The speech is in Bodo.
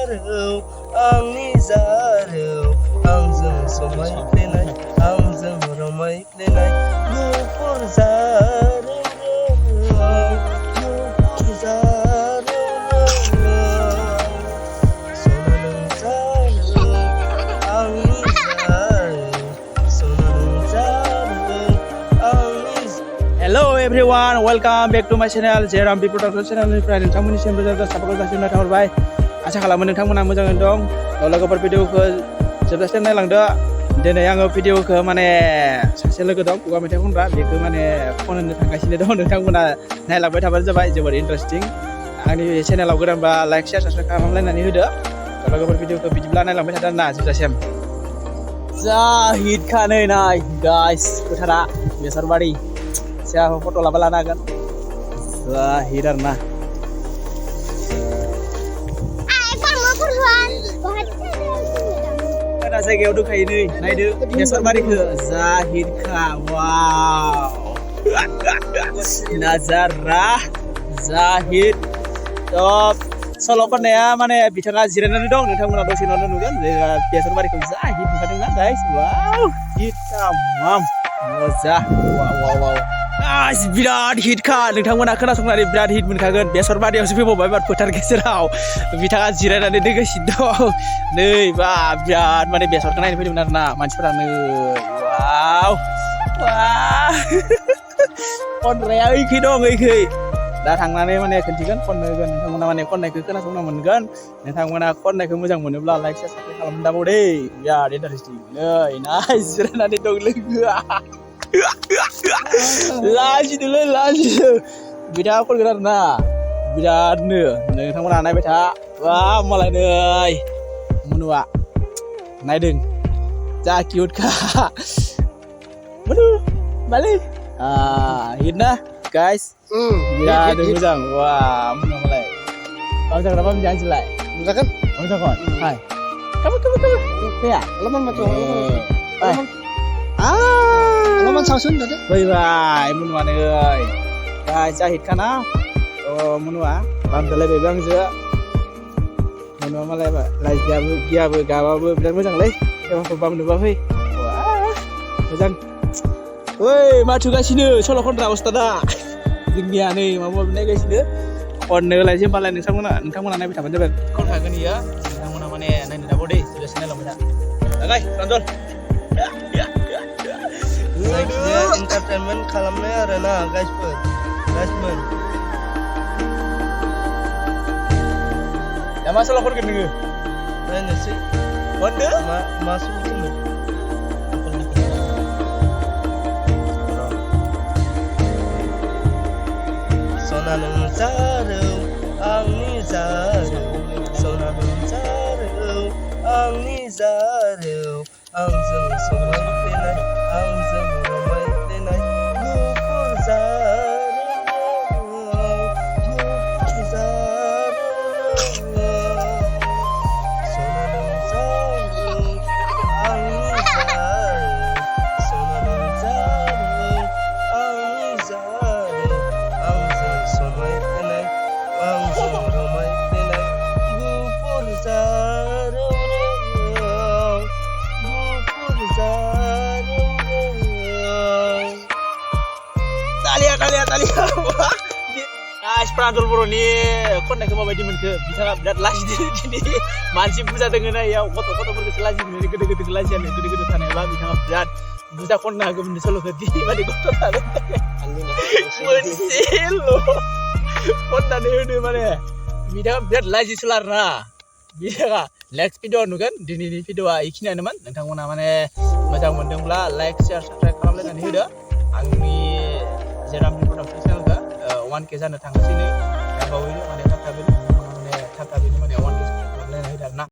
जारौ आंनि जारौ आंजों समायफ्लेनाय आंजों रमायफ्लेनाय गुफुर जारौ गुफुर जारौ सना नों जारौ आंनि जारौ सना नों जारौ आंनि Hello everyone, welcome back to my channel Jeram Production channelनिफ्राय नोंथांमोननिसिम रोजा साबायखर जासिहरनाय थाहरबाय। आसा खालामो नोंथांमोना मोजाङैनो दं। लोगोफोर भिडिअखौ जोबजासिम नायलांदो। दिनै आङो भिडिअखौ माने सासे लोगो दं खुगा मेथाइ खनग्रा बेखौ माने खननो थांगासिनो दं। नोंथांमोना नायलांबाय थाबानो जाबाय, जोबोद इन्टारेस्टिं। आंनि चेनेलाव गोदानबा लाइक शेयार साबस्क्राइब खालामलायनानै होदो। लोगोफोर भिडिअखौ बिदिब्ला नायलांबाय थादो ना जोबजासिम। जा हिटखा नै नाय गाइस फोथारा बेसरबारि। Saya foto laba-laba kan. Wah, hirar nah. Ada जायगायाव दंखायो नै नायदो बेसरबारिखौ जाहिदखा वाव नाजारा जाहिद टप सल' खननाया माने बिथाङा जिरायनानै दं नोंथांमोना दसे उनावनो नुगोन बेसरबारिखौ जाहिद नुखादोंना गाइस वाव हिटखा माम मजा वाव बिराद हिटखा नोंथांमोना खोनासंनानै बिराद हिट मोनखागोन बेसरबारियावसो फैबावबाय एबार फोथार गेजेराव बिथाङा जिरायनानै दोनगासिनो दं नै बा बिराद माने बेसरखौ नायनो फैदोंमोन आरोना मानसिफोरानो वाव खनग्राया ओइखै दं ओइखै दा थांनानै माने खोन्थिगोन खननो होगोन नोंथांमोना माने खननायखौ खोनासंनो मोनगोन नोंथांमोना खननायखौ मोजां मोनोब्ला लाइक शेयार साबस्क्राइब खालामनो दाबाव दे बिराद इन्टारेस्टिं नै नाइस जिरायनानै दं लोगोआ लाजिदोंलै लाजिदों बिथाङा खनगोन आरोना बिरादनो नोंथांमोना नायबाय था बा मालाय नै मुनुआ नायदों जा किउटखा मुनु मालै हिटना गाइस बिराद मोजां wah मुनुआ मालाय kamu jangan apa jangan misalkan kamu jangan hai kamu ya alaman macam alaman sausun tadi bye bye मुनुआ नै guys jahit kana मुनुआ बामदलाय बाय आंजो मुनुआ मालाय लाजियाबो गियाबो गाबाबो बिराद मोजांलै एबार बामनोबा फै wah मोजां ओइ मा थुगासिनो सल' खनग्रा उस्तादा जोंनिया नै माबा नायगासिनो खननो लायसै होमबालाय नोंथांमोना नायबाय थाबानो जाबाय खनखागोन इयो नोंथांमोना माने नायनो दाबाव दे जोबजासिम नायलांबाय था गाय रानदल जायखिजाया एन्टारटेनमेन्ट खालामनाय आरोना गाइसफोर दा मा सल' खनगोन नोङो नायनोसै खनदो मा सल' खननो सना नों जारौ आंनि जारौ सना नों जारौ आंनि जारौ आंजों समायफ्लेनाय आंजों रमायफ्लेनाय गुफुर जारौ गुफुर जारौ सना नों जारौ आंनि जारौ सना नों जारौ आंनि जारौ आंजों समायफ्लेनाय आंजों रमायफ्लेनाय गुफुर जारौ Talia guys Pranjol Boroni खननायखौ माबायदि मोनखो बिथाङा बिराद लाजिदों दिनै मानसि बुरजा दोङो ना इयाव गथ'फोरखौ लाजिनो गोदो लाजियानो गोदो थानायब्ला बिथाङा बिराद बुरजा खननो हागौमोन सल'खौ दिनै माने गथ' थानो मोनसेल' खननानै होनो माने बिथाङा बिराद लाजिसुला आरोना बिथाङा नेक्स्ट भिडिअ नुगोन दिनैनि भिडिअआ बेखिनियानोमोन नोंथांमोना माने मोजां मोनदोंब्ला लाइक शेयार साबस्क्राइब खालामलायनानै होदो आंनि जेराम प्रडाक्सन चेनेलखौ 1K जानो थांगासिनो दाबावैनो माने थाब थाबैनो माने 1K खालामलायनानै होदो आरोना